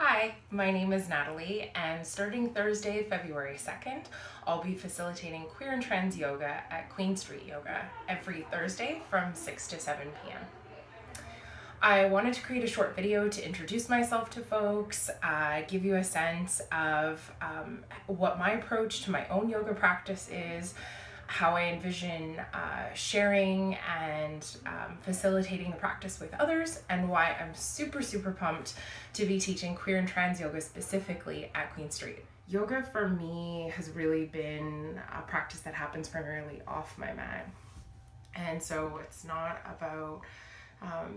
Hi, my name is Natalie, and starting Thursday, February 2nd, I'll be facilitating queer and trans yoga at Queen Street Yoga every Thursday from 6 to 7 p.m. I wanted to create a short video to introduce myself to folks, give you a sense of what my approach to my own yoga practice is, how I envision sharing and facilitating the practice with others, and why I'm super pumped to be teaching queer and trans yoga specifically at Queen Street. Yoga for me has really been a practice that happens primarily off my mat. And so it's not about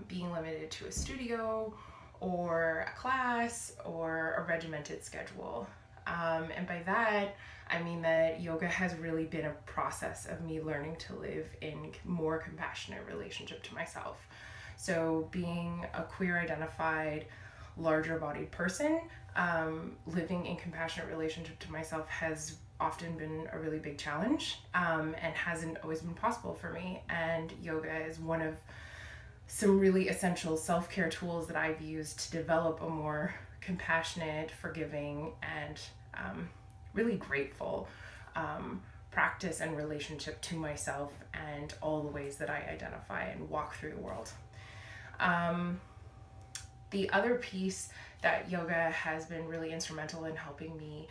being limited to a studio or a class or a regimented schedule. And by that, I mean that yoga has really been a process of me learning to live in more compassionate relationship to myself. So being a queer identified, larger bodied person, living in compassionate relationship to myself has often been a really big challenge, and hasn't always been possible for me. And yoga is one of some really essential self-care tools that I've used to develop a more compassionate, forgiving, and really grateful practice and relationship to myself and all the ways that I identify and walk through the world. The other piece that yoga has been really instrumental in helping me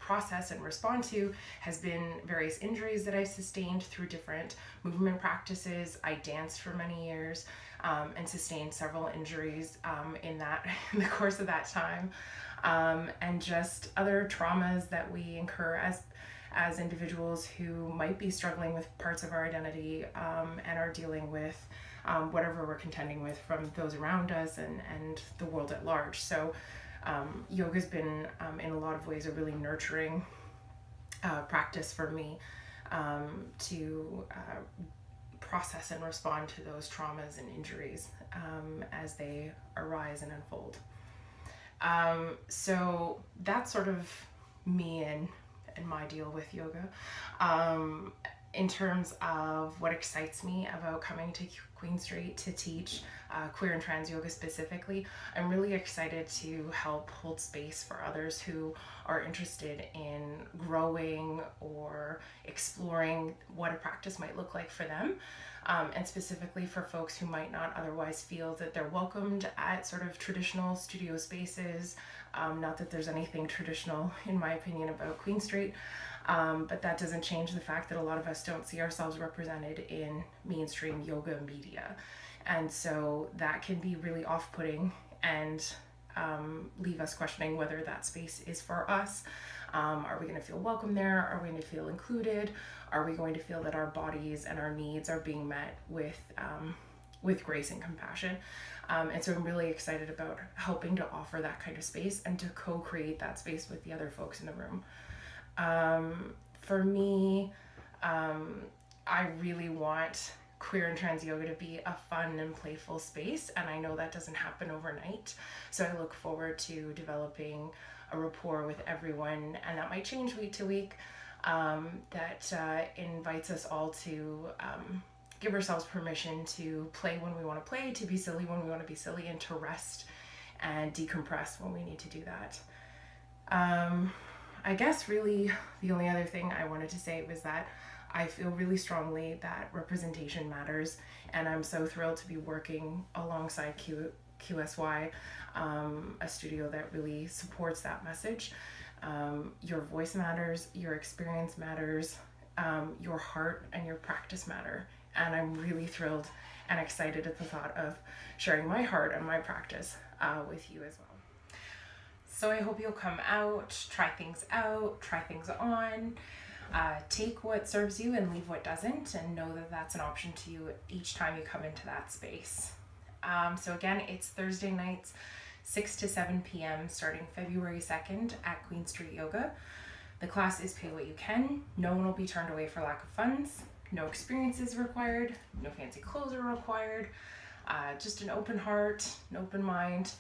process and respond to has been various injuries that I sustained through different movement practices. I danced for many years and sustained several injuries in the course of that time, and just other traumas that we incur as individuals who might be struggling with parts of our identity and are dealing with whatever we're contending with from those around us and the world at large. So yoga's been in a lot of ways a really nurturing practice for me to process and respond to those traumas and injuries as they arise and unfold. So that's sort of me and my deal with yoga. In terms of what excites me about coming to Queen Street to teach queer and trans yoga specifically, I'm really excited to help hold space for others who are interested in growing or exploring what a practice might look like for them, and specifically for folks who might not otherwise feel that they're welcomed at sort of traditional studio spaces. Not that there's anything traditional, in my opinion, about Queen Street, but that doesn't change the fact that a lot of us don't see ourselves represented in mainstream yoga media. And so that can be really off-putting and leave us questioning whether that space is for us. Are we going to feel welcome there? Are we going to feel included? Are we going to feel that our bodies and our needs are being met with grace and compassion? And so I'm really excited about helping to offer that kind of space and to co-create that space with the other folks in the room. For me, I really want queer and trans yoga to be a fun and playful space, and I know that doesn't happen overnight. So I look forward to developing a rapport with everyone, and that might change week to week, that invites us all to give ourselves permission to play when we want to play, to be silly when we want to be silly, and to rest and decompress when we need to do that. I guess really the only other thing I wanted to say was that I feel really strongly that representation matters, and I'm so thrilled to be working alongside QSY, a studio that really supports that message. Your voice matters, your experience matters, your heart and your practice matter, and I'm really thrilled and excited at the thought of sharing my heart and my practice with you as well. So I hope you'll come out, try things on, take what serves you and leave what doesn't, and know that that's an option to you each time you come into that space. So again, it's Thursday nights, 6 to 7 p.m. starting February 2nd at Queen Street Yoga. The class is pay what you can. No one will be turned away for lack of funds. No experiences required. No fancy clothes are required. Just an open heart, an open mind.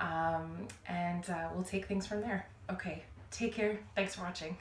And we'll take things from there. Okay, take care. Thanks for watching.